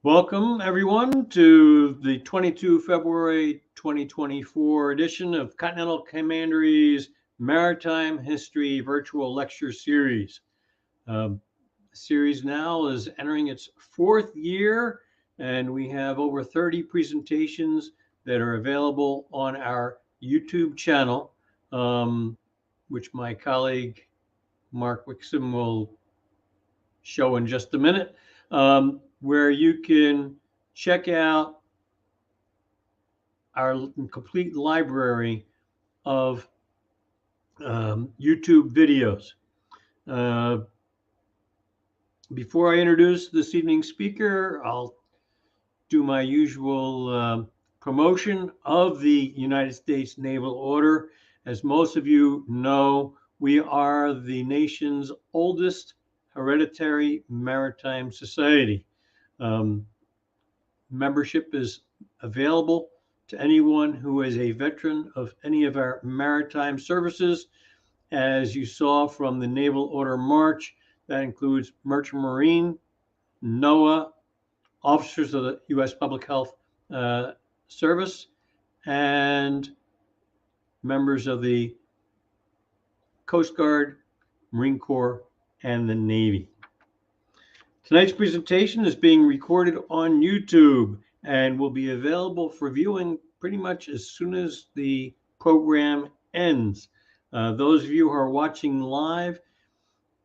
Welcome, everyone, to the 22 February 2024 edition of Continental Commandery's Maritime History Virtual Lecture Series. The series now is entering its fourth year, and we have over 30 presentations that are available on our YouTube channel, which my colleague Mark Wixom will show in just a minute. Where you can check out our complete library of YouTube videos. Before I introduce this evening's speaker, I'll do my usual promotion of the United States Naval Order. As most of you know, we are the nation's oldest hereditary maritime society. Membership is available to anyone who is a veteran of any of our maritime services. As you saw from the Naval Order March, that includes Merchant Marine, NOAA, officers of the U.S. Public Health Service, and members of the Coast Guard, Marine Corps, and the Navy. Tonight's presentation is being recorded on YouTube and will be available for viewing pretty much as soon as the program ends. Those of you who are watching live,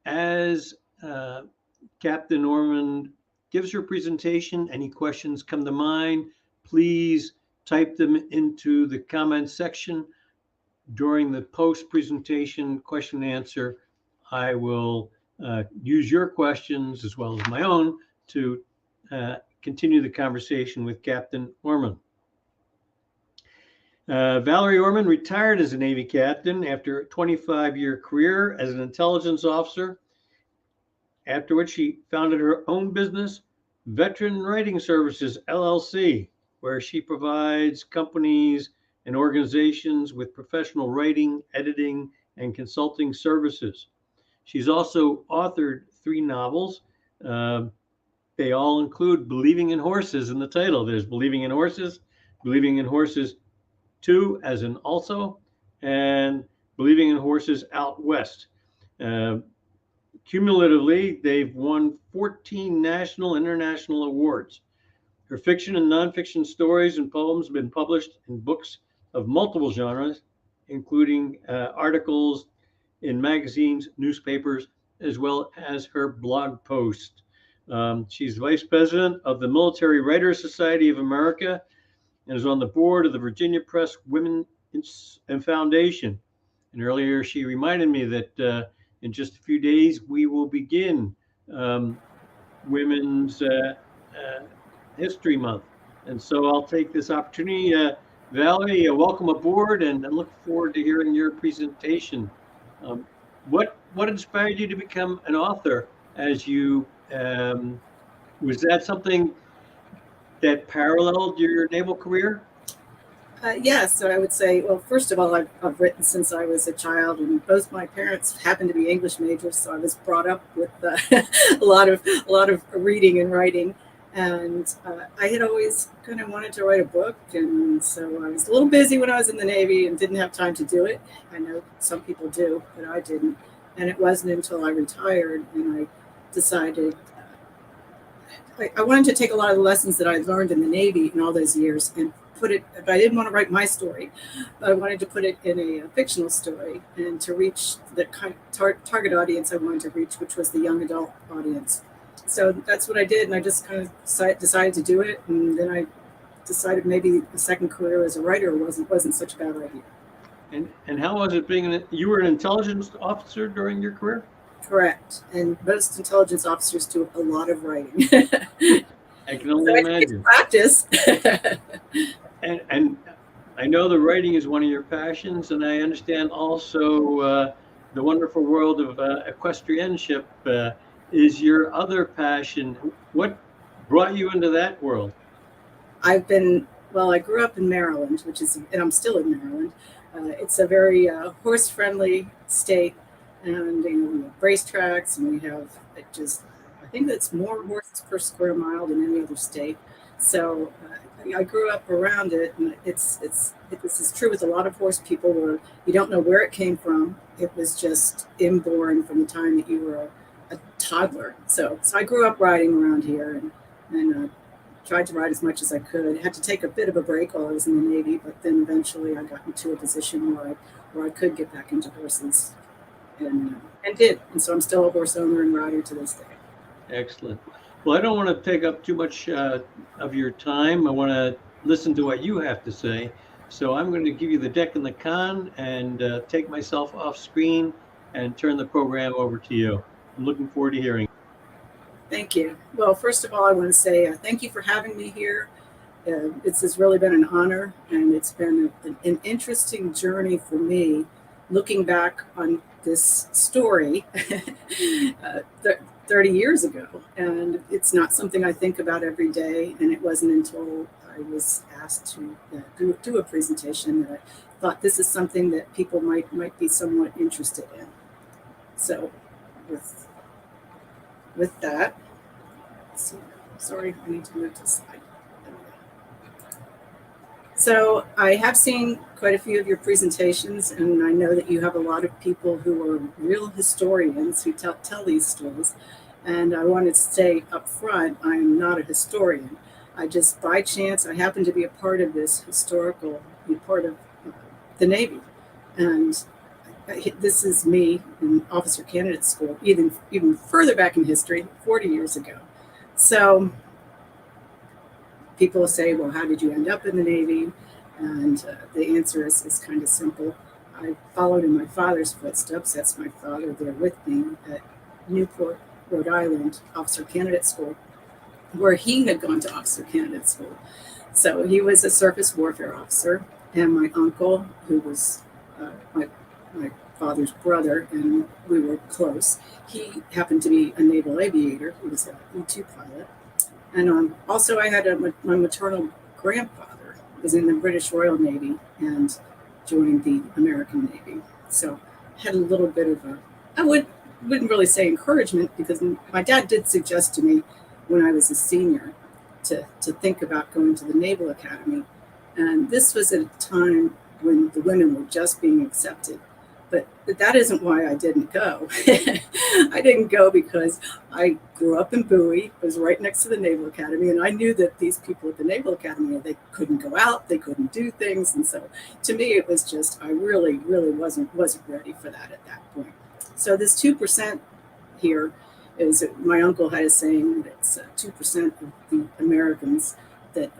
as Captain Ormond gives her presentation, any questions come to mind, please type them into the comment section. During the post-presentation question and answer, I will use your questions as well as my own to continue the conversation with Captain Ormond. Valerie Ormond retired as a Navy captain after a 25-year career as an intelligence officer, after which she founded her own business, Veteran Writing Services, LLC, where she provides companies and organizations with professional writing, editing, and consulting services. She's also authored 3 novels. They all include Believing in Horses in the title. There's Believing in Horses 2 as in also, and Believing in Horses Out West. Cumulatively, they've won 14 national and international awards. Her fiction and nonfiction stories and poems have been published in books of multiple genres, including articles in magazines, newspapers, as well as her blog post. She's vice president of the Military Writers Society of America and is on the board of the Virginia Press Women Foundation. And earlier she reminded me that in just a few days we will begin Women's History Month. And so I'll take this opportunity. Valerie, welcome aboard, and I look forward to hearing your presentation. What inspired you to become an author? As you was that something that paralleled your naval career? Yes, so I would say, well, first of all, I've written since I was a child, and both my parents happened to be English majors, so I was brought up with a lot of reading and writing. And I had always kind of wanted to write a book, and so I was a little busy when I was in the Navy and didn't have time to do it. I know some people do, but I didn't. And it wasn't until I retired and I decided I wanted to take a lot of the lessons that I learned in the Navy in all those years and put it, but I didn't want to write my story. I wanted to put it in a fictional story and to reach the kind of target audience I wanted to reach, which was the young adult audience. So that's what I did, and I just kind of decided to do it, and then I decided maybe a second career as a writer wasn't such a bad idea. And how was it being you were an intelligence officer during your career? Correct, and most intelligence officers do a lot of writing. I can only imagine. Practice. and I know the writing is one of your passions, and I understand also the wonderful world of equestrianship is your other passion. What brought you into that world? I grew up in Maryland, and I'm still in Maryland. It's a very horse-friendly state, and we have racetracks, and we have just a think that's more horses per square mile than any other state. So I grew up around it, and this is true with a lot of horse people, where you don't know where it came from. It was just inborn from the time that you were a toddler. So I grew up riding around here, and tried to ride as much as I could. I had to take a bit of a break while I was in the Navy, but then eventually I got into a position where I could get back into horses, and did. And so I'm still a horse owner and rider to this day. Excellent. Well, I don't want to take up too much of your time. I want to listen to what you have to say. So I'm going to give you the deck and the con and take myself off screen and turn the program over to you. I'm looking forward to hearing. Thank you. Well, first of all, I want to say thank you for having me here. It's really been an honor, and it's been an interesting journey for me, looking back on this story 30 years ago. And it's not something I think about every day, and it wasn't until I was asked to do a presentation that I thought this is something that people might be somewhat interested in. So with that, sorry, I need to move to the slide. So I have seen quite a few of your presentations, and I know that you have a lot of people who are real historians who tell these stories. And I wanted to say up front, I am not a historian. I just, by chance, I happen to be a part of this historical, part of the Navy. And this is me in officer candidate school, even further back in history, 40 years ago. So people say, well, how did you end up in the Navy? And the answer is kind of simple. I followed in my father's footsteps. That's my father there with me at Newport, Rhode Island, officer candidate school, where he had gone to officer candidate school. So he was a surface warfare officer, and my uncle, who was my father's brother, and we were close, he happened to be a naval aviator. He was an E-2 pilot. And also I had my maternal grandfather was in the British Royal Navy and joined the American Navy. So I had a little bit of I wouldn't really say encouragement, because my dad did suggest to me when I was a senior to think about going to the Naval Academy. And this was at a time when the women were just being accepted. But that isn't why I didn't go. I didn't go because I grew up in Bowie. It was right next to the Naval Academy, and I knew that these people at the Naval Academy, they couldn't go out, they couldn't do things, and so to me it was just, I really wasn't ready for that at that point. So this 2% here is, my uncle had a saying that it's 2% of the Americans that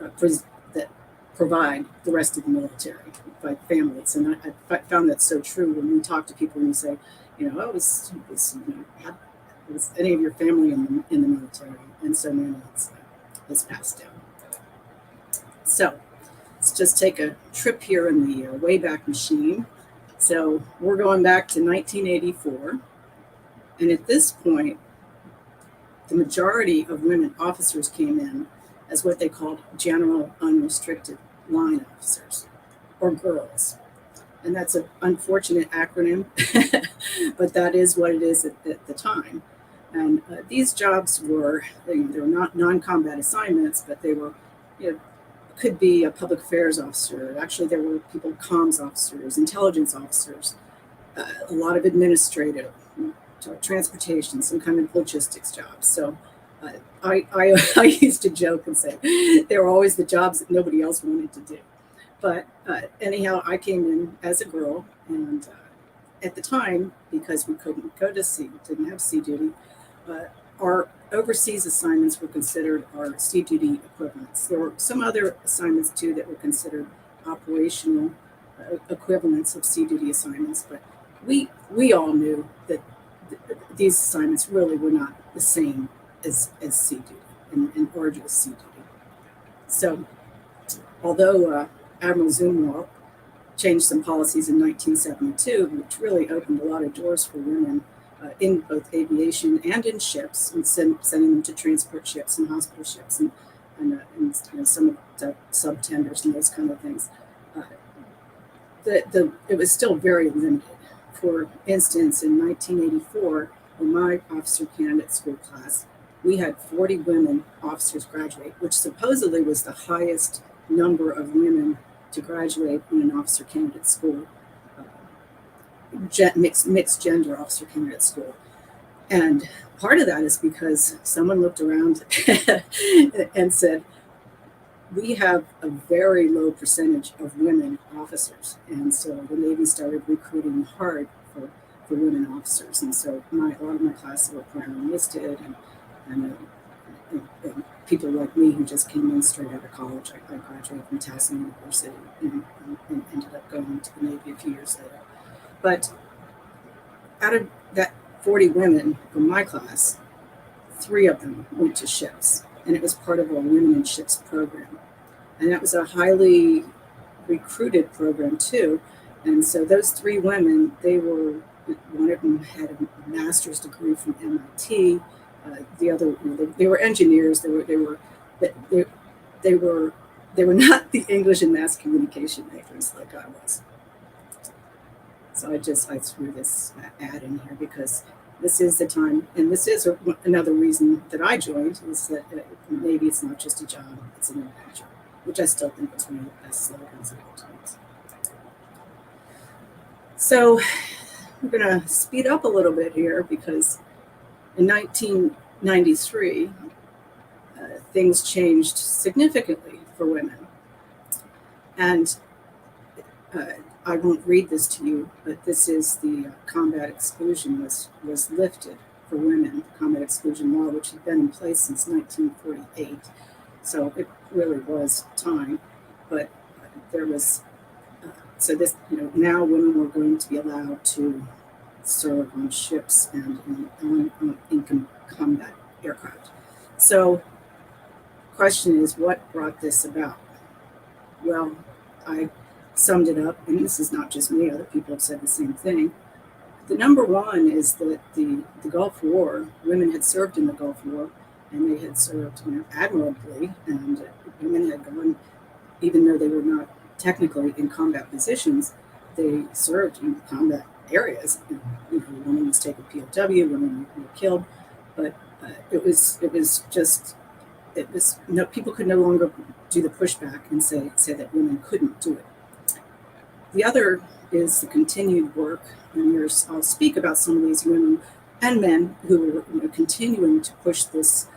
provide the rest of the military by families. And I found that so true when we talk to people and you say, was any of your family in the military? And so many is passed down. So let's just take a trip here in the Wayback Machine. So we're going back to 1984. And at this point, the majority of women officers came in as what they called general unrestricted line officers, or girls. And that's an unfortunate acronym, but that is what it is at the time. And these jobs were, they were not non-combat assignments, but they were, could be a public affairs officer. Actually, there were people, comms officers, intelligence officers, a lot of administrative, transportation, some kind of logistics jobs. So I used to joke and say they were always the jobs that nobody else wanted to do. But anyhow, I came in as a girl, and at the time, because we couldn't go to sea, didn't have sea duty, our overseas assignments were considered our sea duty equivalents. There were some other assignments too that were considered operational equivalents of sea duty assignments, but we all knew that these assignments really were not the same as sea duty and arduous sea duty. So although Admiral Zumwalt changed some policies in 1972, which really opened a lot of doors for women in both aviation and in ships, and sending them to transport ships and hospital ships and some of the subtenders and those kind of things. It was still very limited. For instance, in 1984, in my officer candidate school class, we had 40 women officers graduate, which supposedly was the highest number of women to graduate in an officer candidate school, mixed gender officer candidate school. And part of that is because someone looked around and said, we have a very low percentage of women officers. And so the Navy started recruiting hard for women officers. And so a lot of my classes were prior enlisted and people like me who just came in straight out of college. I graduated from Towson University and ended up going to the Navy a few years later. But out of that 40 women from my class, 3 of them went to ships, and it was part of our Women in Ships program. And that was a highly recruited program too. And so those 3 women, one of them had a master's degree from MIT. The other, they were engineers. They were not the English and mass communication majors like I was. So I threw this ad in here because this is the time, and this is another reason that I joined, is that maybe it's not just a job, it's an adventure, which I still think is one of the best slogans of all times. So we're going to speed up a little bit here because in 1993, things changed significantly for women. And I won't read this to you, but this is the combat exclusion was lifted for women, combat exclusion law, which had been in place since 1948. So it really was time. But there was, so this, now women were going to be allowed to serve on ships and in combat aircraft. So question is, what brought this about? Well, I summed it up, and this is not just me, other people have said the same thing. The number one is that the Gulf War, women had served in the Gulf War, and they had served admirably, and women had gone, even though they were not technically in combat positions, they served in combat areas. Women was taken POW, women were killed, but people could no longer do the pushback and say that women couldn't do it. The other is the continued work, and I'll speak about some of these women and men who were continuing to push this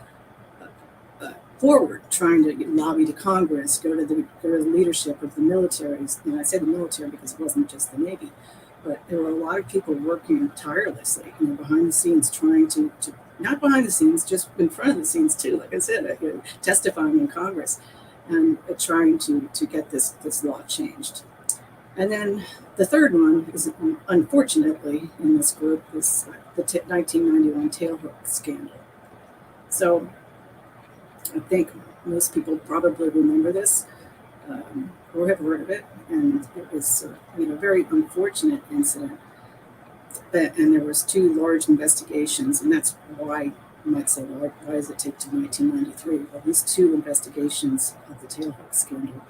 forward, trying to lobby to Congress, go to the leadership of the militaries. And I say the military because it wasn't just the Navy, but there were a lot of people working tirelessly, behind the scenes, trying to not behind the scenes, just in front of the scenes too, like I said, testifying in Congress and trying to get this law changed. And then the third one is, unfortunately, in this group, is the 1991 tailhook scandal. So I think most people probably remember this or have heard of it, and it was a very unfortunate incident. And there was 2 large investigations, and that's why you might say, well, why does it take to 1993? Well, these 2 investigations of the tailhook scandal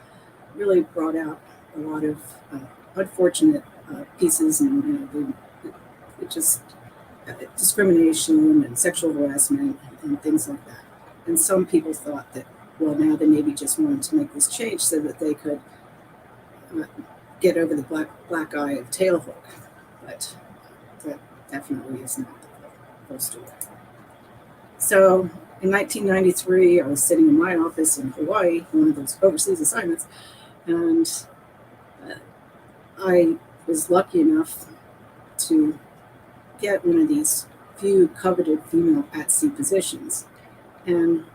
really brought out a lot of unfortunate pieces, and just discrimination and sexual harassment and things like that. And some people thought that, well, now the Navy just wanted to make this change so that they could get over the black eye of tailhook, but that definitely is not the full story. So in 1993, I was sitting in my office in Hawaii, one of those overseas assignments, and I was lucky enough to get one of these few coveted female at-sea positions. And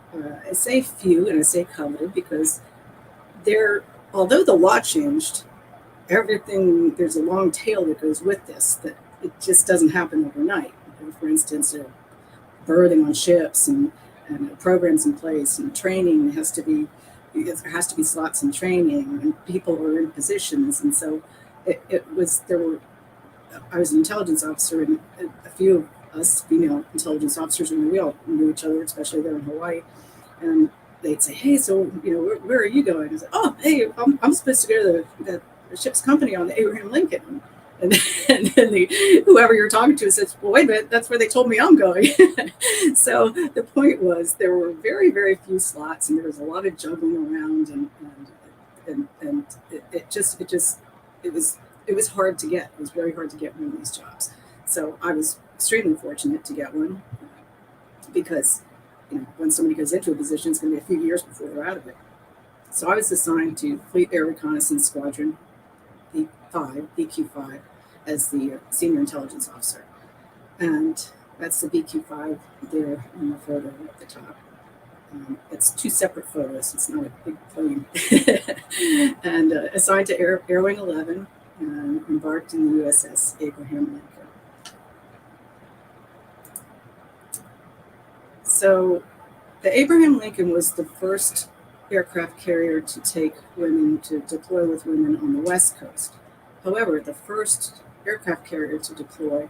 I say few and I say coveted because although the law changed, there's a long tail that goes with this, that it just doesn't happen overnight. For instance, berthing on ships and programs in place and training there has to be slots in training and people are in positions. And so I was an intelligence officer, and a few of us female intelligence officers, and we all knew each other, especially there in Hawaii. And they'd say, "Hey, so where are you going?" I said, "Oh, hey, I'm supposed to go to the ship's company on the Abraham Lincoln." And then whoever you're talking to says, well, wait a minute, that's where they told me I'm going. So the point was there were very, very few slots, and there was a lot of juggling around, and it was hard to get. It was very hard to get one of these jobs. So I was extremely fortunate to get one, because when somebody goes into a position, it's going to be a few years before they're out of it. So I was assigned to Fleet Air Reconnaissance Squadron BQ5, as the senior intelligence officer. And that's the BQ5 there in the photo at the top. It's two separate photos. It's not a big plane. And assigned to Air Wing 11, and embarked in the USS Abraham Lincoln. So the Abraham Lincoln was the first aircraft carrier to take women, to deploy with women on the West Coast. However, the first aircraft carrier to deploy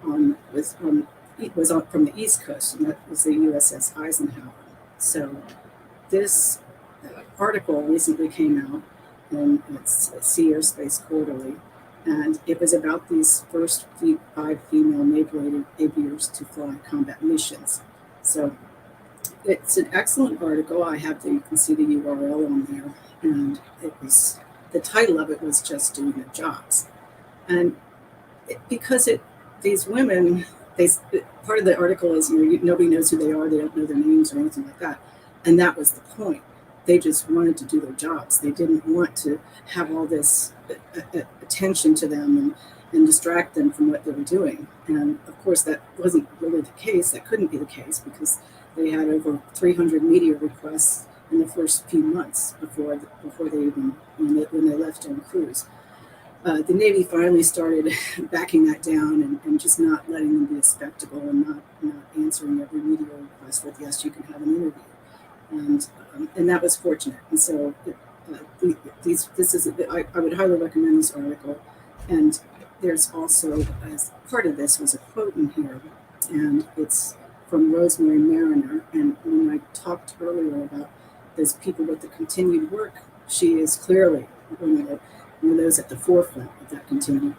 was from the East Coast, and that was the USS Eisenhower. So this article recently came out, and it's Sea Airspace Quarterly, and it was about these first 5 female naval aviators to fly combat missions. So it's an excellent article. You can see the URL on there, and the title of it was Just Doing Their Jobs. And these women, part of the article is, nobody knows who they are, they don't know their names or anything like that. And that was the point. They just wanted to do their jobs. They didn't want to have all this attention to them and distract them from what they were doing. And of course, that wasn't really the case. That couldn't be the case, because they had over 300 media requests in the first few months before they even, when they left on cruise. The Navy finally started backing that down and just not letting them be a spectacle, and not answering every media request with, yes, you can have an interview. And that was fortunate. And so I would highly recommend this article. And there's also, as part of this, was a quote in here, and it's from Rosemary Mariner. And when I talked earlier about those people with the continued work, she is clearly one of those at the forefront of that continued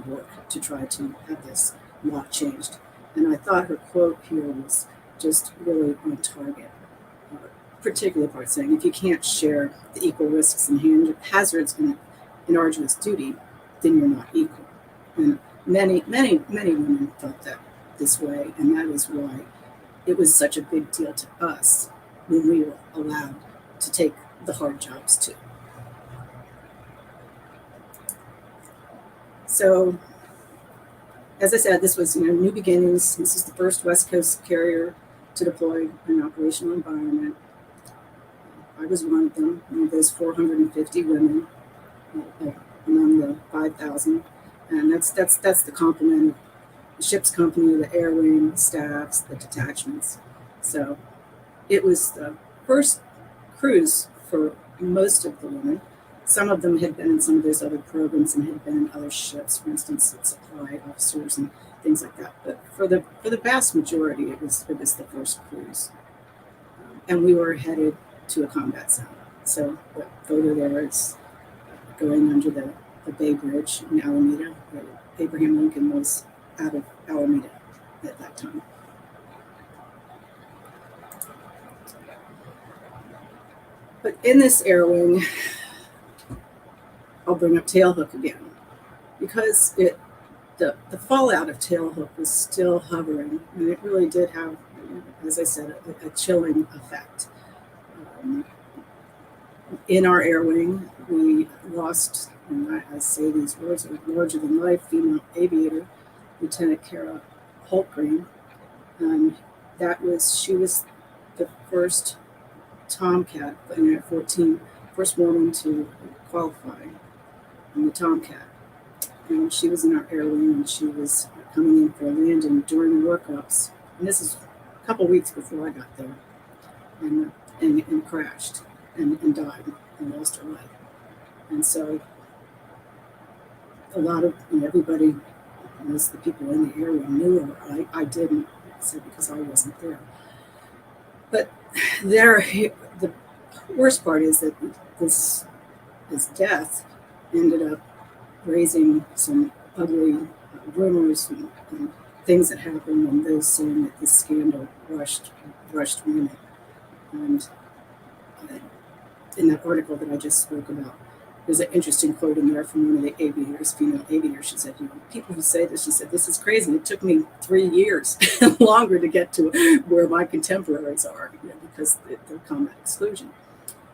work to try to have this law changed. And I thought her quote here was just really on target. Particular part saying, if you can't share the equal risks and hazards in arduous duty, then you're not equal. And many women felt that this way, and that is why it was such a big deal to us when we were allowed to take the hard jobs too. So, as I said, this was new beginnings. This is the first West Coast carrier to deploy in an operational environment. I was one of them, one of those 450 women among the 5,000, and that's the complement of the ship's company, the air wing, the staffs, the detachments. So it was the first cruise for most of the women. Some of them had been in some of those other programs and had been in other ships, for instance, supply officers and things like that. But for the vast majority, it was the first cruise, and we were headed to a combat zone. So the photo there is going under the Bay Bridge in Alameda. Abraham Lincoln was out of Alameda at that time. But in this air wing, I'll bring up tailhook again, because the fallout of tailhook was still hovering, and it really did have, as I said, a chilling effect. In our air wing, we lost, and I say these words are larger than life, female aviator, Lieutenant Kara Holtgreen, and she was the first Tomcat in Air 14, first woman to qualify in the Tomcat. And she was in our air wing, and she was coming in for a landing during workups. And this is a couple weeks before I got there, and crashed and died and lost her life. And so a lot of everybody, most of the people in the air wing knew her. I didn't, because I wasn't there. But the worst part is that this death ended up raising some ugly rumors and things that happened, and those saying that this scandal rushed women. And in that article that I just spoke about, there's an interesting quote in there from one of the aviators, female aviators. She said, people who say this, she said, this is crazy. It took me 3 years longer to get to where my contemporaries are, because of the combat exclusion.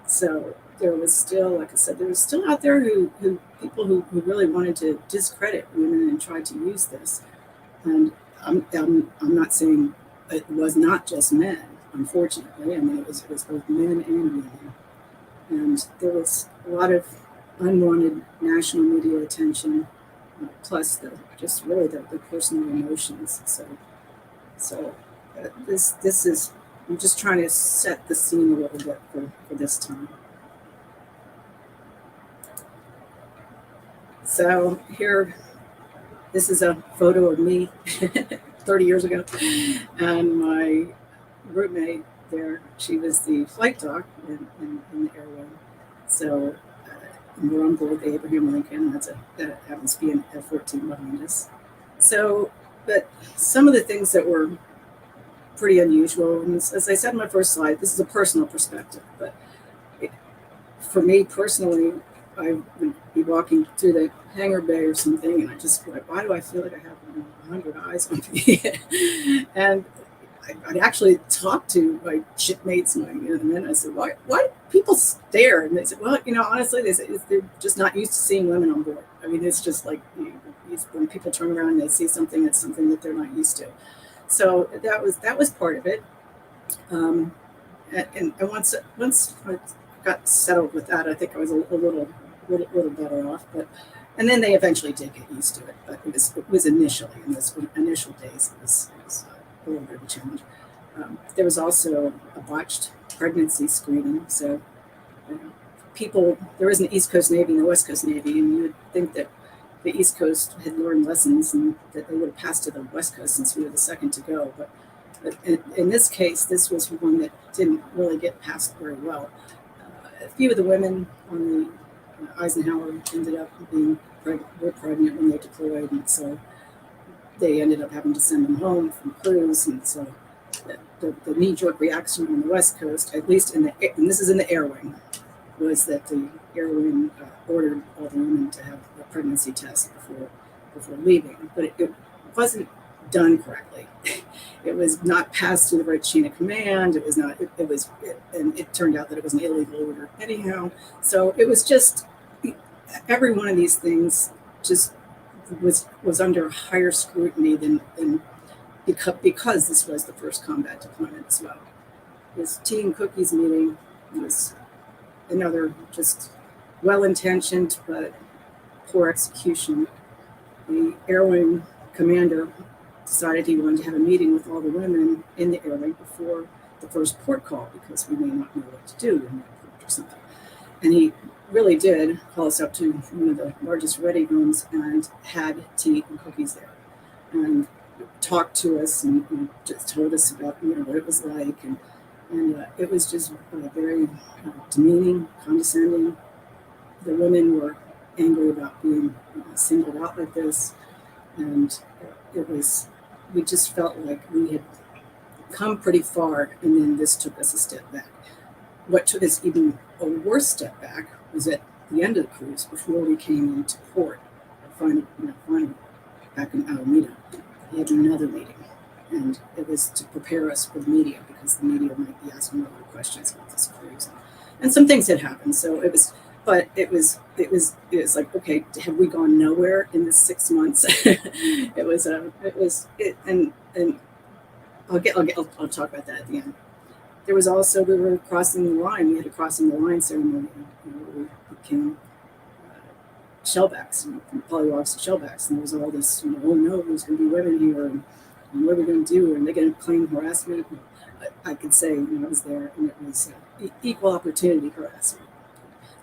So there was still, like I said, there was still out there people who really wanted to discredit women and tried to use this. And I'm not saying it was not just men, unfortunately. I mean, it was both men and women. And there was a lot of unwanted national media attention, plus the personal emotions. So this is, I'm just trying to set the scene a little bit for this time. So here, this is a photo of me 30 years ago, and my roommate there, she was the flight doc in the Air Wing. So we're on board the Abraham Lincoln. That happens to be an F-14 behind us. So, but some of the things that were pretty unusual, and as I said in my first slide, this is a personal perspective, but for me personally, I would be walking through the hangar bay or something, and I just like, why do I feel like I have 100 eyes on me? And I'd actually talk to my shipmates, and then I said, why do people stare? And they said, well, honestly, they said they're just not used to seeing women on board. I mean, it's just like when people turn around and they see something, it's something that they're not used to. So that was part of it. And once I got settled with that, I think I was a little better off. And then they eventually did get used to it. But it was initially, in those initial days, it was a little bit of a challenge. There was also a botched pregnancy screening. So there is an East Coast Navy and a West Coast Navy, and you would think that the East Coast had learned lessons and that they would have passed to the West Coast since we were the second to go. But in this case, this was one that didn't really get passed very well. A few of the women on the Eisenhower ended up were pregnant when they deployed, and so they ended up having to send them home from cruise. And so the knee-jerk reaction on the West Coast, at least and this is in the Air Wing, was that the Air Wing ordered all the women to have a pregnancy test before leaving, but it wasn't done correctly. It was not passed through the right chain of command. It was not. And it turned out that it was an illegal order anyhow. So it was just every one of these things just was under higher scrutiny than because this was the first combat deployment as well. This tea and cookies meeting was another just well-intentioned but poor execution. The Air Wing commander decided he wanted to have a meeting with all the women in the Air Wing before the first port call, because we may not know what to do in that port or something. And he really did call us up to one of the largest ready rooms and had tea and cookies there, and talked to us and just told us about what it was like, and it was just very demeaning, condescending. The women were angry about being singled out like this, and we just felt like we had come pretty far, and then this took us a step back. What took us even a worse step back was at the end of the cruise, before we came into port, finally back in Alameda. We had another meeting, and it was to prepare us for the media, because the media might be asking other questions about this cruise, and some things had happened. So it was like, okay, have we gone nowhere in this 6 months? And I'll talk about that at the end. There was also, we were crossing the line. We had a crossing the line ceremony where we became shellbacks, pollywogs to shellbacks, and there was all this, oh no, there's going to be women here, and what are we going to do? And they going to claim harassment? I could say, I was there, and it was equal opportunity harassment.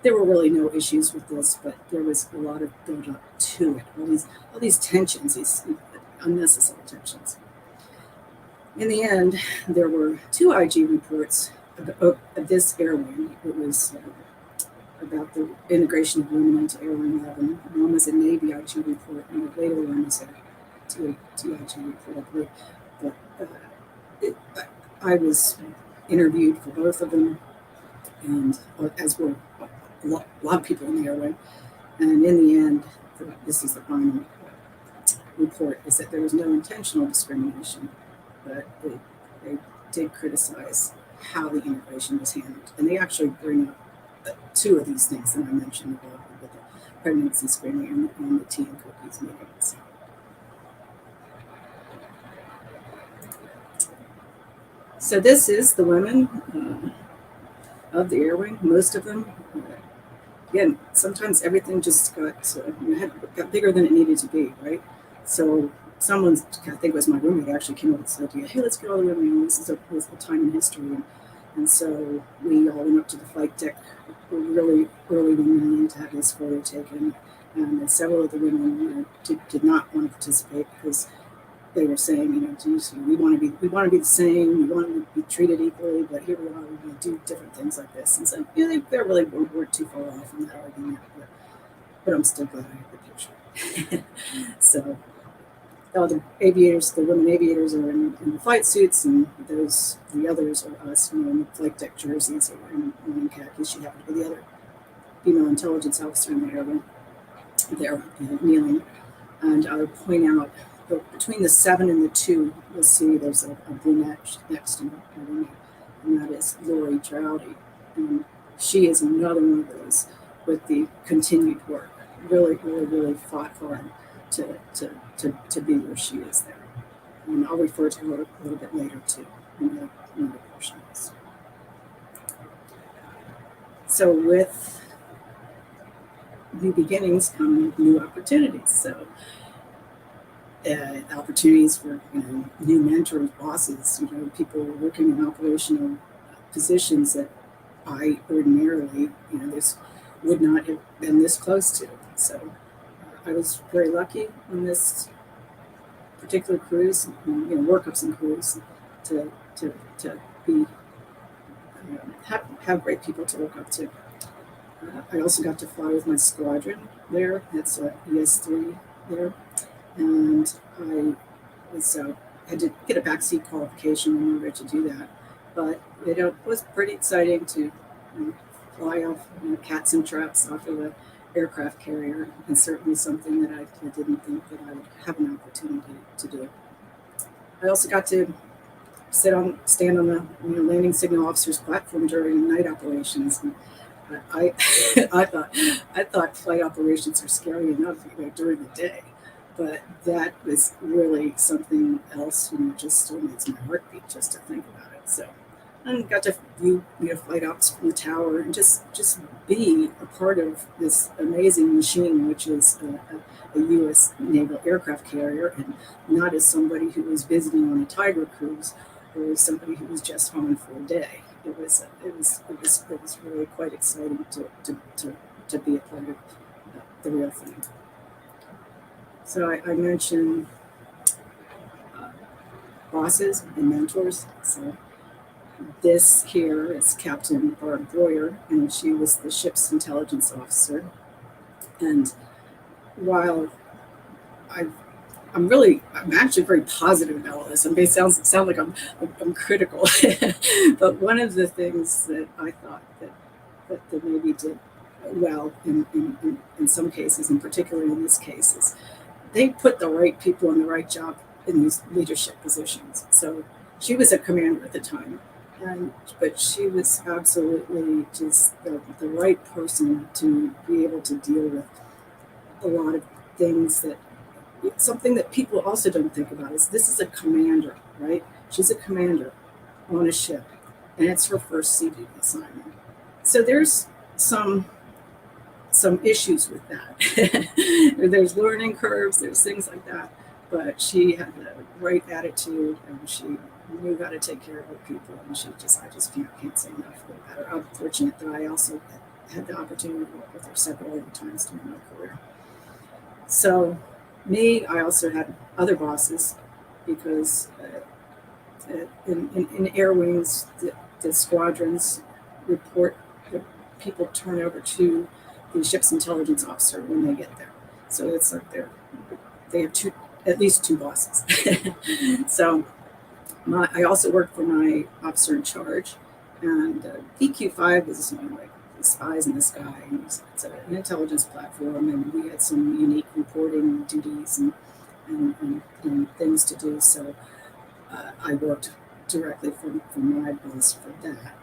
There were really no issues with this, but there was a lot of build up to it. All these tensions, these unnecessary tensions. In the end, there were 2 IG reports of this Air Wing. It was about the integration of women into Air Wing 11. One was a Navy IG report, and the later one was a TIG report, I believe. But I was interviewed for both of them, and as were a lot of people in the Air Wing. And in the end, this is the final report, is that there was no intentional discrimination, but they did criticize how the integration was handled. And they actually bring up two of these things that I mentioned above, with the pregnancy screening and the tea and cookies meetings. So this is the women of the Air Wing, most of them. Again, sometimes everything just got bigger than it needed to be, right? So someone, I think it was my roommate, actually came up with this idea, hey, let's get all the women in. This is a time in history. And so we all went up to the flight deck really early one morning to have this photo taken. And several of the women did not want to participate because they were saying, geez, we want to be the same, we want to be treated equally, but here we are, we're going to do different things like this. And so, they really weren't too far off from that argument, but I'm still glad I have the picture. So, all the aviators, the women aviators, are in the flight suits, and the others are us, in the flight deck jerseys or in khakis. She happened to be the other female intelligence officer in the Air Wing there, kneeling. And I would point out, between the 7 and the 2, you'll see there's a brunette next to me, and that is Lori Trouty. And she is another one of those with the continued work. Really fought hard to be where she is there. And I'll refer to her a little bit later too, in another portion of this. So with new beginnings come new opportunities. So opportunities for new mentors, bosses, people working in operational positions that I ordinarily, this would not have been this close to. So I was very lucky on this particular cruise, workups and cruise, to be have great people to look up to. I also got to fly with my squadron there. That's ES3 there. And I had to get a backseat qualification in order to do that. But it was pretty exciting to fly off cats and traps off of an aircraft carrier, and certainly something that I didn't think that I would have an opportunity to do. I also got to stand on the landing signal officer's platform during night operations. And I thought flight operations are scary enough during the day. But that was really something else, just still makes my heart beat just to think about it. So, and got to view flight ops from the tower and just be a part of this amazing machine, which is a U.S. naval aircraft carrier, and not as somebody who was visiting on a Tiger cruise or as somebody who was just home for a day. It was really quite exciting to be a part of the real thing. So I mentioned bosses and mentors. So this here is Captain Barb Boyer, and she was the ship's intelligence officer. And while I'm actually very positive about all this. I may sound like I'm critical, but one of the things that I thought that the Navy did well in some cases, and particularly in this case, is they put the right people in the right job in these leadership positions. So she was a commander at the time, but she was absolutely just the right person to be able to deal with a lot of things something that people also don't think about is this is a commander, right? She's a commander on a ship, and it's her first sea duty assignment. So there's some issues with that. There's learning curves, there's things like that, but she had the right attitude, and she knew how to take care of her people, and I just can't say enough about her. I'm fortunate that I also had the opportunity to work with her several other times during my career. So I also had other bosses, because in air wings, the squadrons report people turn over to the ship's intelligence officer when they get there. So it's like they have at least two bosses. So I also worked for my officer in charge, and PQ5 is like spies in the sky. And it's an intelligence platform, and we had some unique reporting duties and things to do. So I worked directly from my boss for that.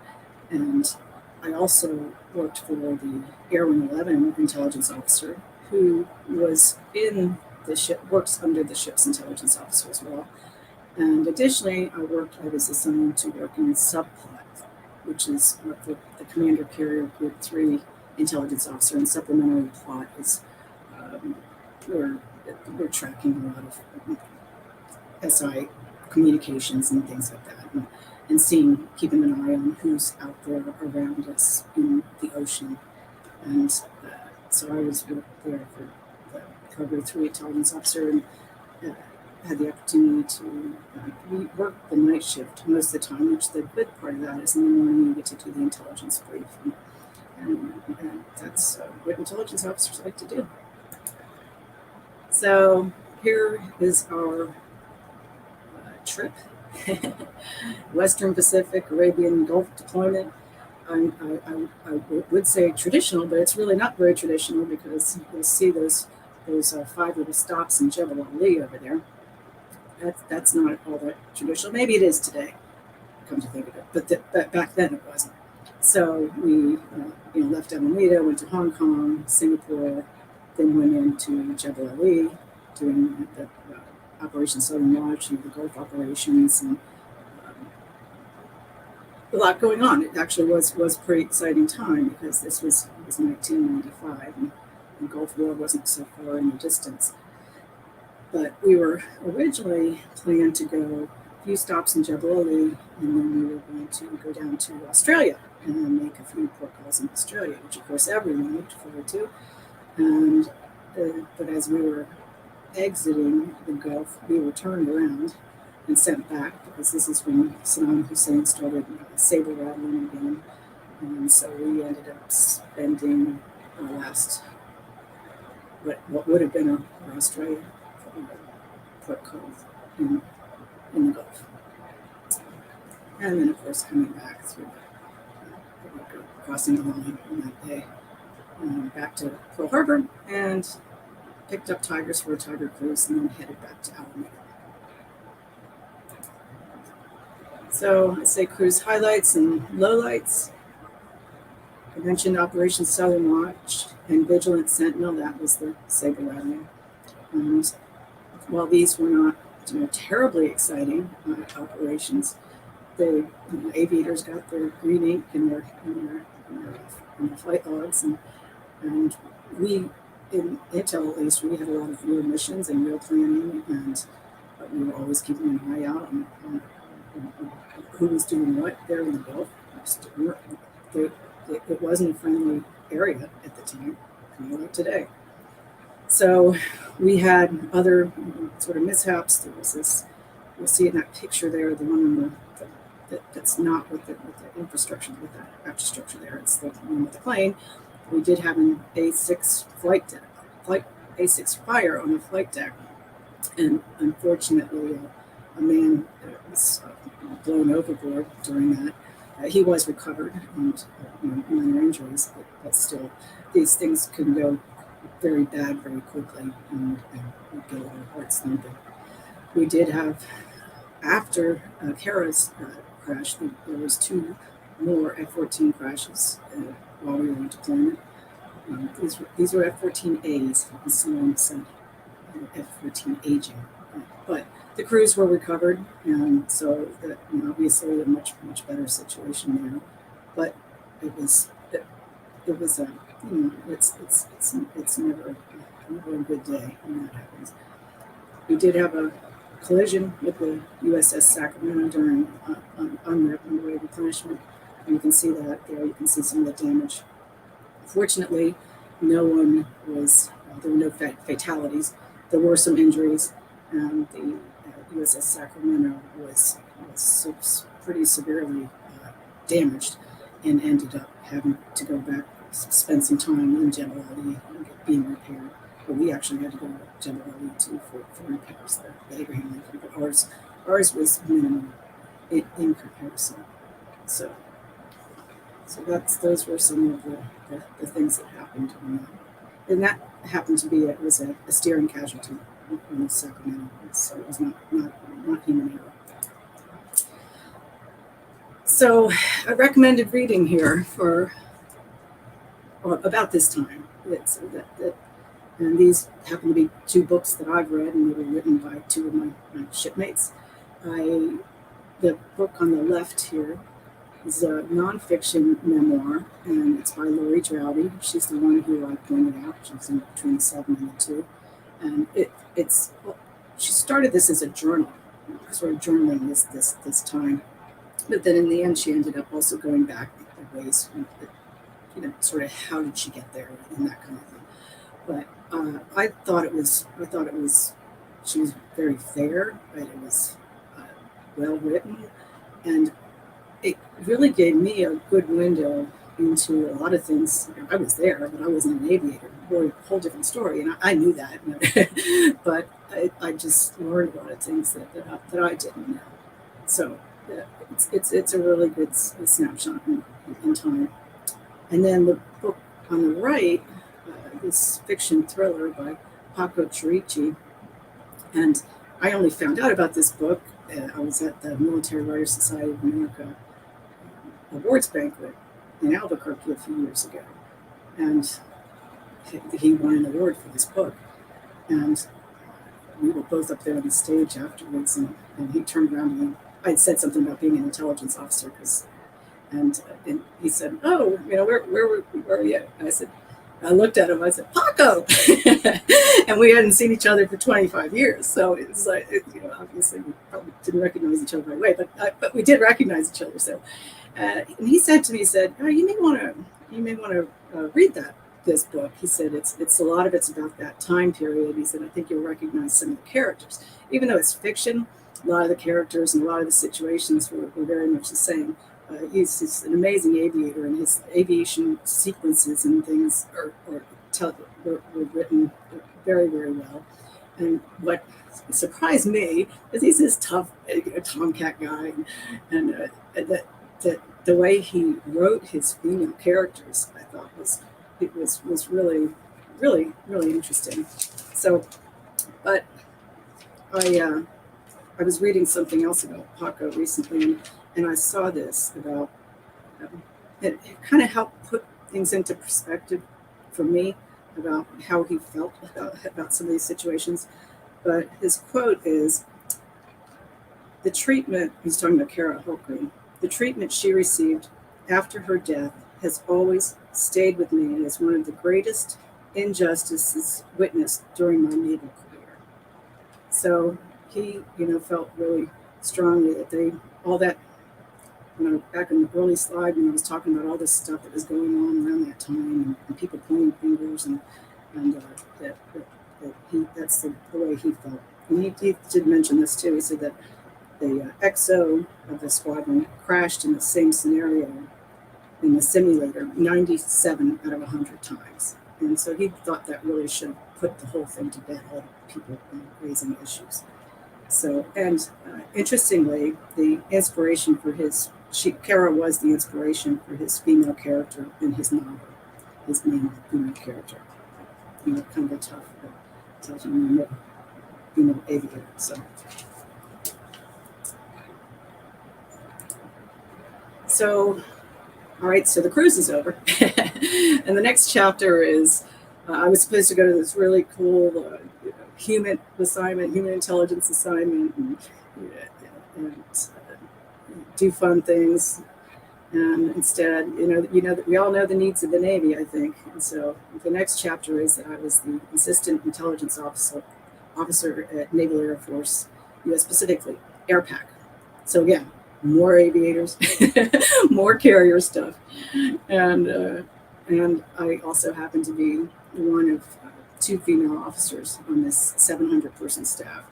And I also worked for the Air 111 intelligence officer, who was in the ship, works under the ship's intelligence officer as well. And additionally, I was assigned to work in subplot, which is the commander carrier group 3 intelligence officer, and supplementary plot is we're tracking a lot of SI communications and things like that, and keeping an eye on who's out there around us in the ocean. And so I was there for the Cargo 3 intelligence officer, and had the opportunity to we work the night shift most of the time, which the good part of that is in the morning you get to do the intelligence brief. And that's what intelligence officers like to do. So here is our trip. Western Pacific, Arabian Gulf deployment. I would say traditional, but it's really not very traditional, because you'll see those 5 little stops in Jebel Ali over there. That's not all that traditional. Maybe it is today, come to think of it, but back then it wasn't. So we left Alameda, went to Hong Kong, Singapore, then went into Jebel Ali, doing the Operation Southern Watch and the Gulf operations, and a lot going on. It actually was a pretty exciting time, because this was 1995, and the Gulf War wasn't so far in the distance. But we were originally planned to go a few stops in Jebel Ali, and then we were going to go down to Australia and then make a few port calls in Australia, which of course everyone looked forward to. And but as we were exiting the Gulf, we were turned around and sent back, because this is when Saddam Hussein started saber rattling again. And so we ended up spending our last, what would have been our Australia port call in the Gulf. And then, of course, coming back through crossing the line on that day, back to Pearl Harbor, and picked up Tigers for a Tiger cruise, and then headed back to Alameda. So I say cruise highlights and lowlights. I mentioned Operation Southern Watch and Vigilant Sentinel. That was the saber rattling. And while these were not terribly exciting operations, the aviators got their green ink in their flight logs, and we, in Intel at least, we had a lot of real missions and real planning, and we were always keeping an eye out on who was doing what there in the Gulf. It wasn't a friendly area at the time, kind of like today. So we had other sort of mishaps. There was this, you'll see in that picture there, the one that's not with the infrastructure, with the after structure there. It's the one with the plane. We did have an A6 A6 fire on the flight deck, and unfortunately, a man was blown overboard during that. He was recovered, and minor injuries, but still, these things can go very bad very quickly, and we get a lot of hearts thumping. We did have, after Kara's crash, there was 2 more F-14 crashes while we were in deployment. These were F-14As, as someone said, F-14 aging. But the crews were recovered, and so that, obviously a much better situation there. But it was a it's never a good day when that happens. We did have a collision with the USS Sacramento during underway replenishment. And you can see that there. You can see some of the damage. Fortunately, there were no fatalities. There were some injuries, and the USS Sacramento was pretty severely damaged. and ended up having to go back, spend some time in General Lee being repaired. But we actually had to go to General Lee too for repairs there, the Abraham Lincoln. But ours was minimal in comparison. So those were some of the things that happened on that. And that happened to be, it was a steering casualty in Sacramento. So it was not human error. So a recommended reading here for about this time. And these happen to be two books that I've read, and they were written by two of my shipmates. The book on the left here is a nonfiction memoir, and it's by Lori Drowdy. She's the one who I pointed out. She's in between 7 and 2. And she started this as a journal, sort of journaling this time. But then in the end, she ended up also going back the ways, sort of how did she get there and that kind of thing. But I thought it was, she was very fair, but it was well written, and it really gave me a good window into a lot of things. I was there, but I wasn't an aviator. A whole different story, and I knew that, but I just learned a lot of things that I didn't know. So it's a really good snapshot in time. And then the book on the right, this fiction thriller by Paco Chirichi, and I only found out about this book. I was at the Military Writers Society of America awards banquet in Albuquerque a few years ago, and he won an award for this book. And we were both up there on the stage afterwards, and he turned around and I'd said something about being an intelligence officer, and he said, "Oh, where were you?" And I looked at him. I said, "Paco," and we hadn't seen each other for 25 years. So it was like, obviously we probably didn't recognize each other right away, but we did recognize each other. So, and he said to me, "Oh, you may want to read this book." He said, "It's a lot of it's about that time period." He said, "I think you'll recognize some of the characters, even though it's fiction. A lot of the characters and a lot of the situations were very much the same." He's an amazing aviator, and his aviation sequences and things were written very, very well. And what surprised me is he's this tough tomcat guy, and that the way he wrote his female characters, I thought was really, really, really interesting. So, but I was reading something else about Paco recently, and I saw this about it kind of helped put things into perspective for me about how he felt about some of these situations. But his quote is, "The treatment," he's talking about Kara Hultgren, "the treatment she received after her death has always stayed with me as one of the greatest injustices witnessed during my naval career." So he, felt really strongly that all that, back in the early slide when I was talking about all this stuff that was going on around that time, and people pointing fingers, and that's the way he felt. And he did mention this too. He said that the XO of the squadron crashed in the same scenario in the simulator 97 out of 100 times. And so he thought that really should put the whole thing to bed, all the people raising issues. So, and interestingly, the inspiration for Kara was the inspiration for his female character in his novel, his main female character. Kind of a tough female aviator. So, all right, so the cruise is over. And the next chapter is, I was supposed to go to this really cool human intelligence assignment, and do fun things. And instead, that we all know the needs of the Navy, I think. And so the next chapter is that I was the assistant intelligence officer at Naval Air Force, U.S. Pacific Fleet, AirPac. So again, more aviators, more carrier stuff. And I also happen to be one of 2 female officers on this 700-person staff.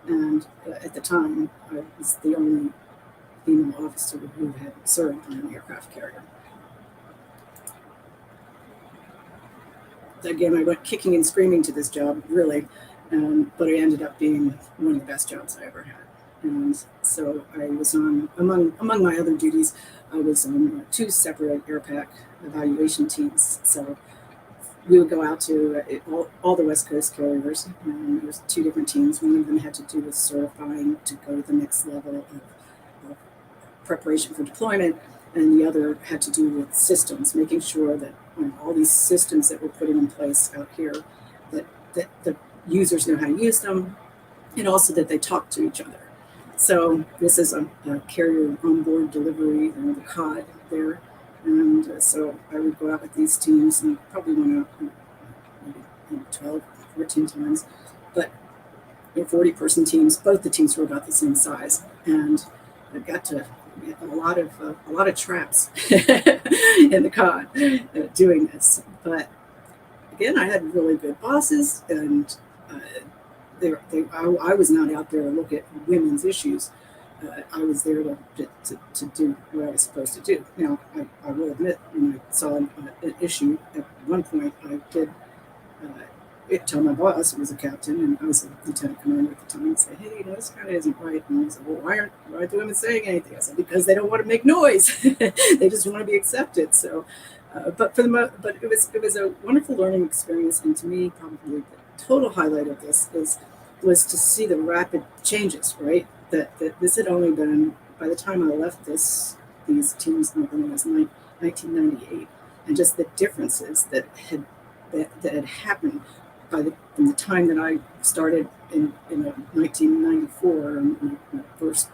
And at the time, I was the only female officer who had served on an aircraft carrier. again, I went kicking and screaming to this job, really, but it ended up being one of the best jobs I ever had. And so I was on, among my other duties, I was on 2 separate airpack evaluation teams. So we would go out to all the West Coast carriers. There's 2 different teams. One of them had to do with certifying to go to the next level of preparation for deployment, and the other had to do with systems, making sure that all these systems that we're putting in place out here, that the users know how to use them, and also that they talk to each other. So this is a carrier onboard delivery and the COD there. And so I would go out with these teams, and probably went out maybe 12, 14 times. But 40-person teams, both the teams were about the same size. And I got to get a lot of traps in the COD doing this. But again, I had really good bosses, and I was not out there to look at women's issues. I was there to do what I was supposed to do. Now, I will admit, when I saw an issue at one point, I did tell my boss, who was a captain, and I was a lieutenant commander at the time, and say, hey, this kind of isn't right. And he said, well, why aren't the women saying anything? I said, because they don't want to make noise. They just want to be accepted. So, but it was a wonderful learning experience, and to me, probably the total highlight of this was to see the rapid changes, right? That this had only been, by the time I left these teams, it was 1998, and just the differences that had happened from the time that I started in 1994, and my first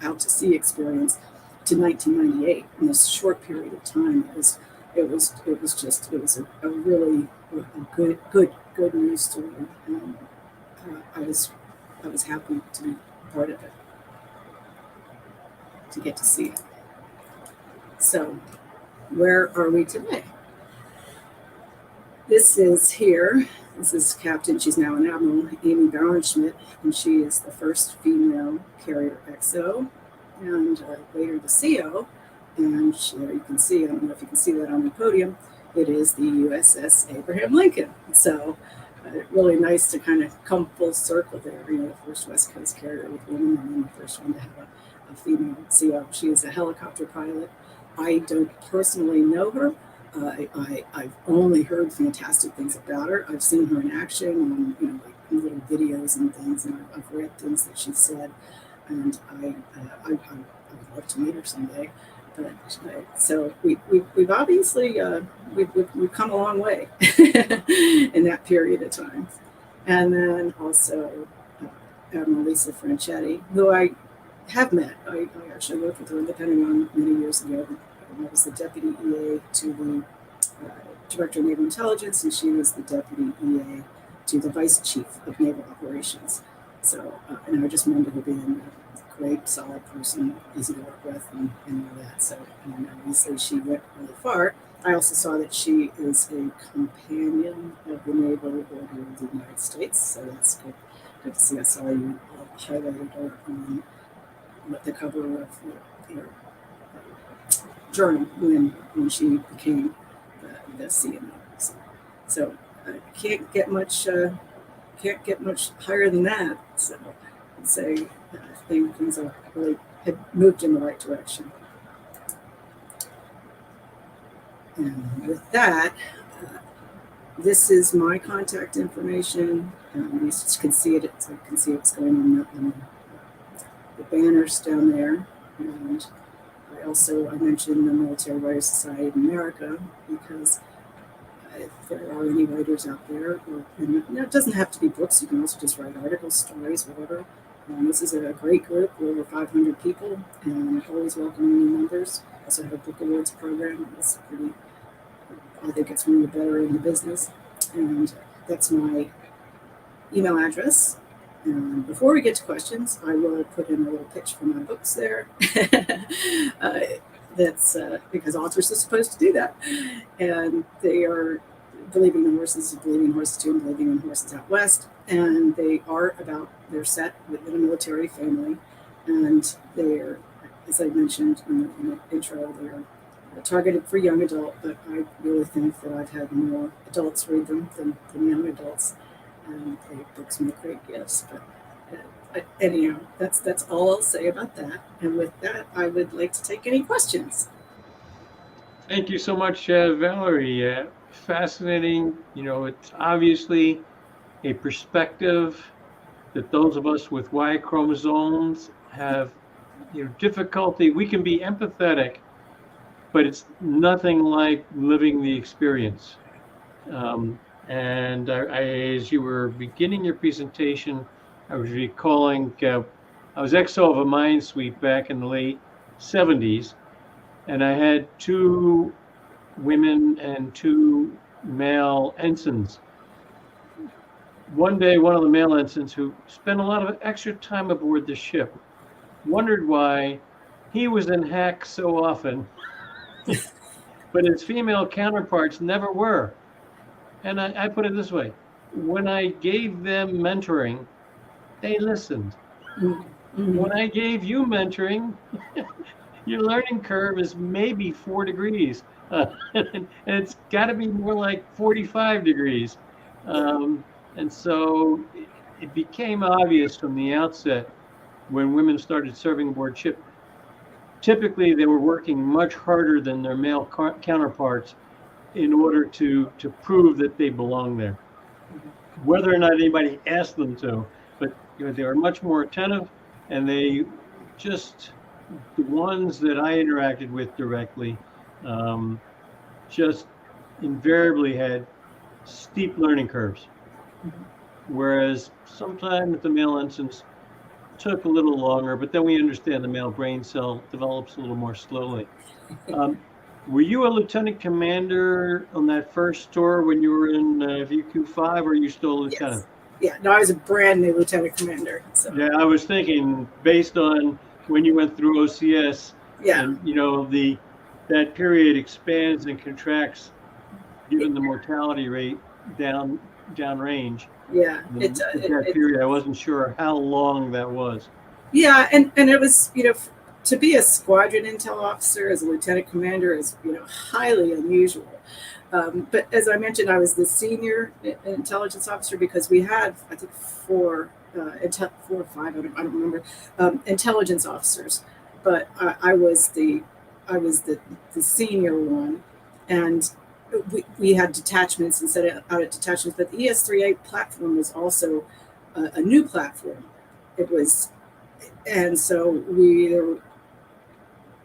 out to sea experience, to 1998. In this short period of time, it was a really good news story. I was happy to be part of it, to get to see it. So, where are we today? This is Captain, she's now an Admiral, Amy Baron-Schmidt, and she is the first female carrier XO, and later the CO. And you can see, I don't know if you can see that on the podium, it is the USS Abraham Lincoln. So really nice to kind of come full circle there. The first West Coast carrier with women, and then the first one to have a female CO. She is a helicopter pilot. I don't personally know her. I've only heard fantastic things about her. I've seen her in action on little videos and things, and I've read things that she said, and I would love to meet her someday. But so we've obviously we've come a long way in that period of time. And then also Admiral Lisa Franchetti, who I have met. I actually worked with her, depending on many years ago. I was the deputy EA to the director of naval intelligence, and she was the deputy EA to the vice chief of naval operations. So, and I just remember her being a great, solid person, easy to work with, and all that. So, and obviously she went really far. I also saw that she is a companion of the Naval Order of the United States, so that's good to see. I saw you highlighted her on the cover of your journal when she became the CMO. So can't get much higher than that. So I'd say things are really had moved in the right direction. And with that, this is my contact information. You can see it. So you can see what's going on the banners down there. And I mentioned the Military Writers Society of America, because if there are any writers out there, it doesn't have to be books. You can also just write articles, stories, whatever. This is a great group. We're over 500 people, and always welcoming new members. Also have a book awards program. I think it's one of the better in the business. And that's my email address. And before we get to questions, I will put in a little pitch for my books there. That's because authors are supposed to do that. And they are Believing in Horses, Believing in Horses 2, and Believing in Horses Out West. And they're set within a military family. And they're, as I mentioned in the intro, they're targeted for young adult, but I really think that I've had more adults read them than young adults. The books make great gifts, but anyhow, that's all I'll say about that. And with that, I would like to take any questions. Thank you so much, Valerie. Fascinating. It's obviously a perspective that those of us with Y chromosomes have, difficulty. We can be empathetic, but it's nothing like living the experience. And as you were beginning your presentation, I was recalling I was XO of a mine sweep back in the late 70s, and I had 2 women and 2 male ensigns. One day, one of the male ensigns, who spent a lot of extra time aboard the ship, wondered why he was in hack so often, but his female counterparts never were. And I put it this way: when I gave them mentoring, they listened. Mm-hmm. When I gave you mentoring, your learning curve is maybe 4 degrees. And it's got to be more like 45 degrees. And so it became obvious from the outset when women started serving aboard ship. Typically, they were working much harder than their male counterparts in order to prove that they belong there, whether or not anybody asked them to. But they were much more attentive, and they just, the ones that I interacted with directly, just invariably had steep learning curves. Whereas sometimes the male ensigns took a little longer, but then we understand the male brain cell develops a little more slowly. Were you a lieutenant commander on that first tour when you were in VQ5, or are you still a lieutenant? Yes. Yeah, no, I was a brand new lieutenant commander. So. Yeah, I was thinking based on when you went through OCS, and that period expands and contracts given the mortality rate downrange. Yeah, that period, I wasn't sure how long that was. Yeah, and it was, to be a squadron intel officer as a lieutenant commander is, highly unusual. But as I mentioned, I was the senior intelligence officer because we had, I think, 4 or 5, I don't remember, intelligence officers. But I was the senior one, and we had detachments and set out at detachments. But the ES-3A platform was also a new platform. It was, and so we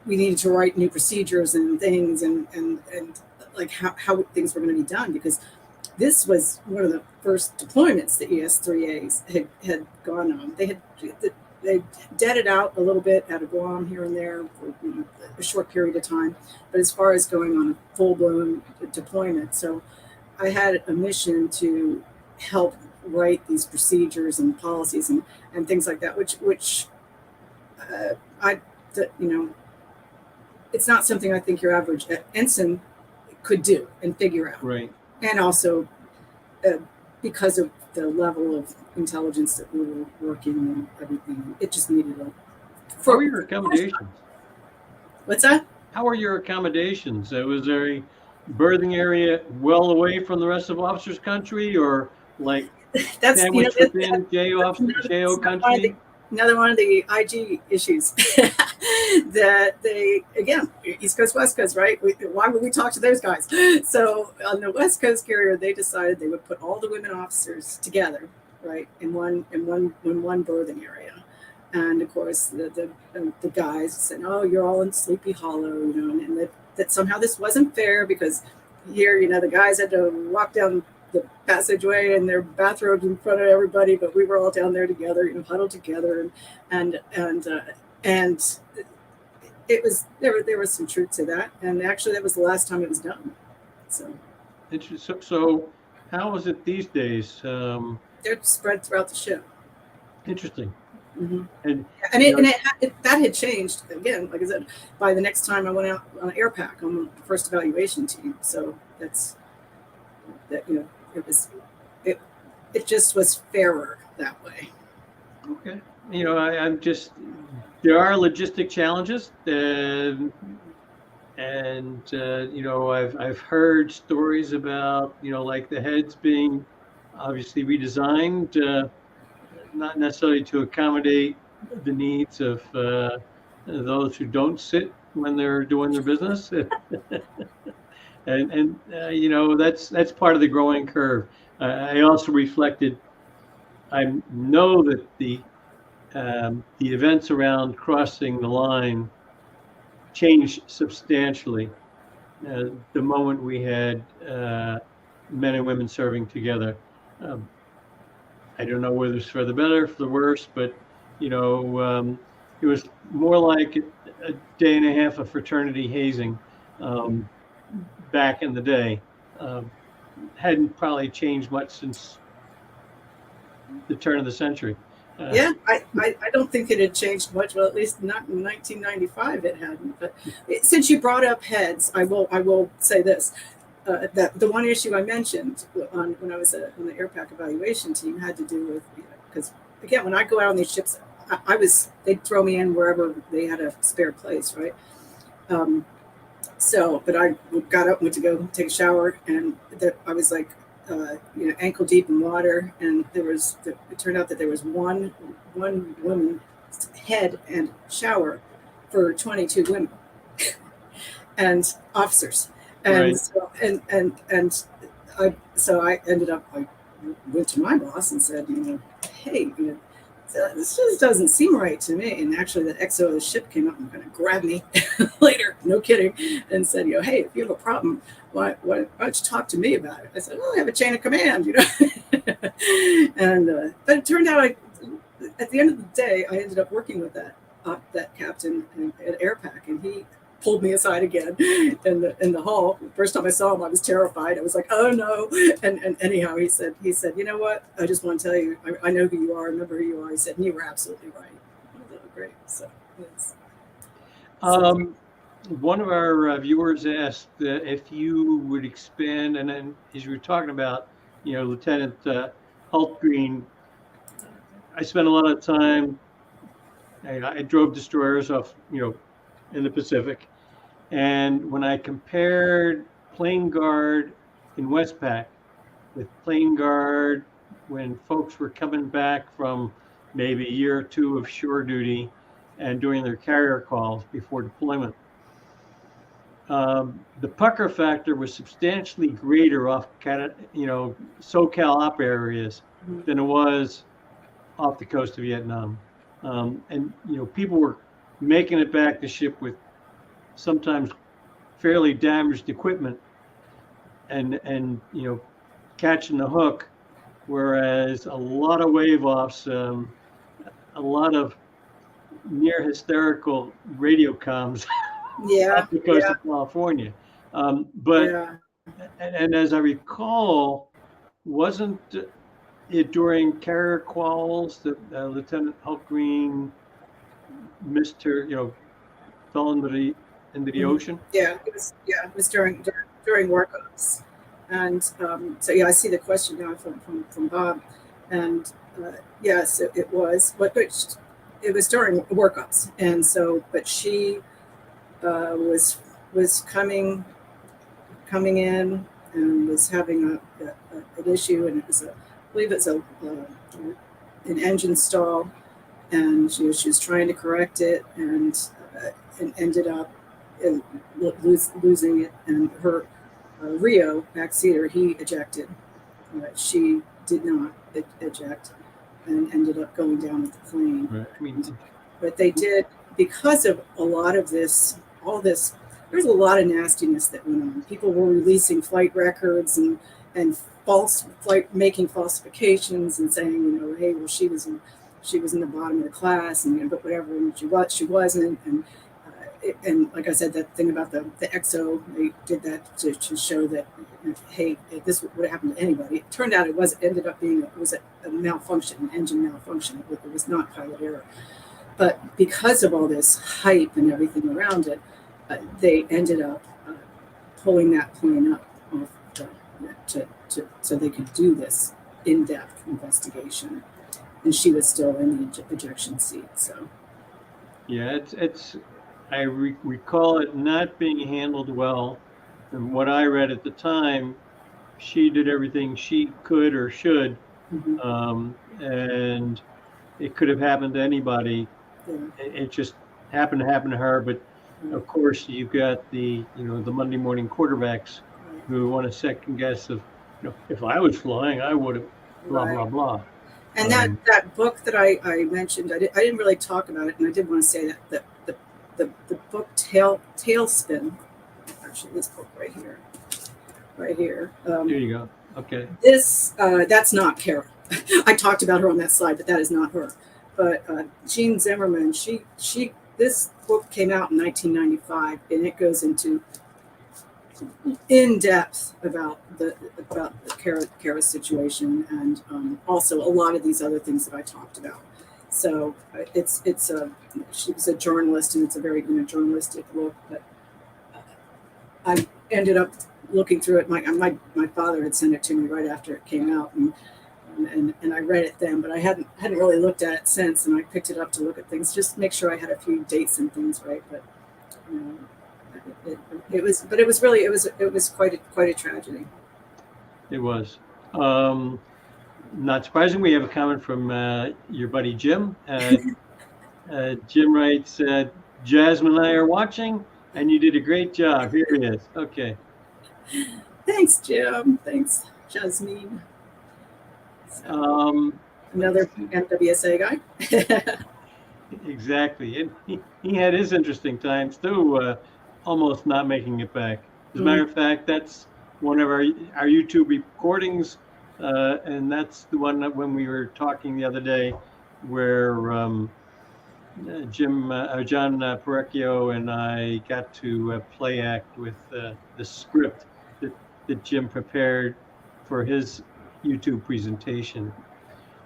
needed to write new procedures and things and like how things were going to be done, because this was one of the first deployments the ES-3As had gone on. They deaded out a little bit out of Guam here and there for a short period of time, but as far as going on a full-blown deployment, so I had a mission to help write these procedures and policies and things like that, which it's not something I think your average ensign could do and figure out. Right. And also because of the level of intelligence that we were working and everything, it just needed How are your accommodations? What's that? How are your accommodations? Was there a berthing area well away from the rest of officers' country, or like that's sandwiched within JO country? Another one of the IG issues that they, again, East Coast, West Coast, right? Why would we talk to those guys? So on the West Coast carrier, they decided they would put all the women officers together, right, in one berthing area. And of course, the guys said, "Oh, you're all in Sleepy Hollow," and that somehow this wasn't fair because here, the guys had to walk down the passageway in their bathrobes in front of everybody, but we were all down there together, huddled together, and it was there was some truth to that, and actually that was the last time it was done. So interesting. So how is it these days? They're spread throughout the ship. Interesting. Mm-hmm. That had changed again. Like I said, by the next time I went out on an air pack on the first evaluation team. So that's that. It just was fairer that way. Okay. I'm just, there are logistic challenges. And I've heard stories about like the heads being obviously redesigned, not necessarily to accommodate the needs of those who don't sit when they're doing their business, and that's part of the growing curve. I also reflected. I know that the events around crossing the line changed substantially the moment we had men and women serving together. Um, I don't know whether it's for the better, for the worse, but it was more like a day and a half of fraternity hazing um, back in the day. Um, hadn't probably changed much since the turn of the century. Yeah, I don't think it had changed much. Well, at least not in 1995, it hadn't. But since you brought up heads, I will say this: that the one issue I mentioned when I was on the air pack evaluation team had to do with, because again, when I go out on these ships, they'd throw me in wherever they had a spare place, right? But I got up, went to go take a shower, and I was like, ankle deep in water, and it turned out that there was one woman's head and shower for 22 women and officers, and Right. I ended up, I went to my boss and said, hey, this just doesn't seem right to me. And actually, the XO of the ship came up and kind of grabbed me later, no kidding, and said, hey, if you have a problem, why don't you talk to me about it? I said, I have a chain of command, and but it turned out, at the end of the day, I ended up working with that captain at AirPac, and he pulled me aside again in the hall. The first time I saw him, I was terrified. I was like, oh no. And anyhow, he said, you know what? I just want to tell you, I know who you are. I remember who you are. He said, and you were absolutely right. I was like, great. So one of our viewers asked if you would expand, and then as you were talking about, Lieutenant Hultgreen, I spent a lot of time. I drove destroyers off, in the Pacific, and when I compared plane guard in Westpac with plane guard when folks were coming back from maybe a year or two of shore duty and doing their carrier calls before deployment, the pucker factor was substantially greater off, SoCal op areas than it was off the coast of Vietnam. And people were making it back to ship with sometimes fairly damaged equipment and catching the hook, whereas a lot of wave offs, a lot of near hysterical radio comms off the coast of California. And as I recall, wasn't it during carrier calls that Lieutenant Hultgreen missed her, fell into the ocean? Yeah, it was during workups, and I see the question now from Bob, and yes, it was, but it was during workups, and but she was coming in and was having an issue, and it was I believe it's an engine stall, and she was trying to correct it, and ended up losing it, and her Rio backseater, he ejected. She did not eject, and ended up going down with the plane. Right. But they did, because of a lot of this, all this. There's a lot of nastiness that went on. People were releasing flight records and making falsifications and saying, hey, well, she was in the bottom of the class, and but whatever, and she wasn't, and like I said, that thing about the XO, they did that to show that, hey, this would happen to anybody. It turned out it ended up being a malfunction, an engine malfunction. It was not pilot error. But because of all this hype and everything around it, they ended up pulling that plane up so they could do this in-depth investigation. And she was still in the ejection seat. So yeah, it's I recall it not being handled well. From what I read at the time, she did everything she could or should, Mhm. and it could have happened to anybody. Yeah. It just happened to happen to her. But Right. of course, you've got the the Monday morning quarterbacks Right. who want a second guess of, if I was flying, I would have blah Right. blah blah. And Um, that book that I mentioned, I didn't really talk about it, and I did want to say that the book Tailspin, actually this book right here. there you go. Okay. This that's not Carol. I talked about her on that slide, but that is not her. But Jean Zimmerman, she this book came out in 1995, and it goes into in depth about the Kara situation, and also a lot of these other things that I talked about. So it's a she was a journalist, and it's a very journalistic look. But I ended up looking through it. My father had sent it to me right after it came out, and I read it then, but I hadn't really looked at it since. And I picked it up to look at things, just to make sure I had a few dates and things right. But it was quite a tragedy. It was. Not surprising, we have a comment from your buddy Jim. Jim writes, Jasmine and I are watching, and you did a great job. Here it is. Okay. Thanks, Jim. Thanks, Jasmine. So, another NWSA guy. Exactly. And he had his interesting times too, almost not making it back. As a matter of fact, that's one of our YouTube recordings, and that's the one that when we were talking the other day, where John Parecchio and I got to play act with the script that Jim prepared for his YouTube presentation.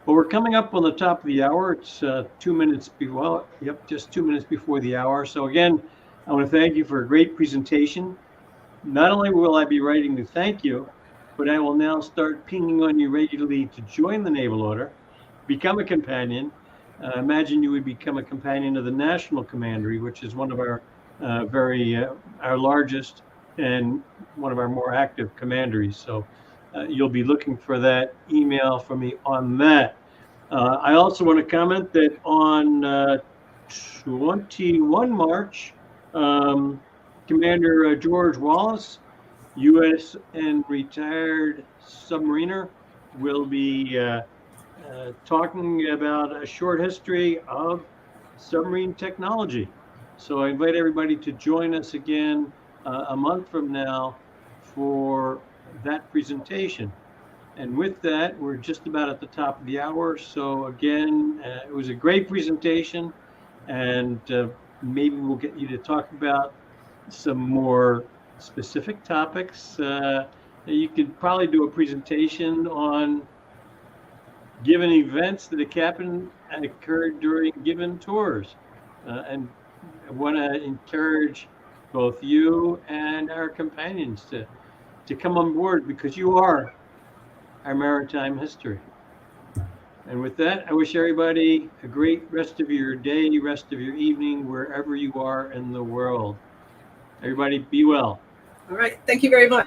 Well, we're coming up on the top of the hour. It's 2 minutes before, just 2 minutes before the hour. So again, I want to thank you for a great presentation. Not only will I be writing to thank you, but I will now start pinging on you regularly to join the Naval Order, become a companion. Imagine you would become a companion of the National Commandery, which is one of our our largest and one of our more active commanderies. So you'll be looking for that email from me on that. I also want to comment that on 21 March, Commander George Wallace, U.S. and retired submariner, will be talking about a short history of submarine technology. So I invite everybody to join us again a month from now for that presentation. And with that, we're just about at the top of the hour. So again, it was a great presentation, and maybe we'll get you to talk about some more specific topics. You could probably do a presentation on given events that have happened and occurred during given tours. And I want to encourage both you and our companions to come on board, because you are our maritime history. And with that, I wish everybody a great rest of your day, rest of your evening, wherever you are in the world. Everybody be well. All right. Thank you very much.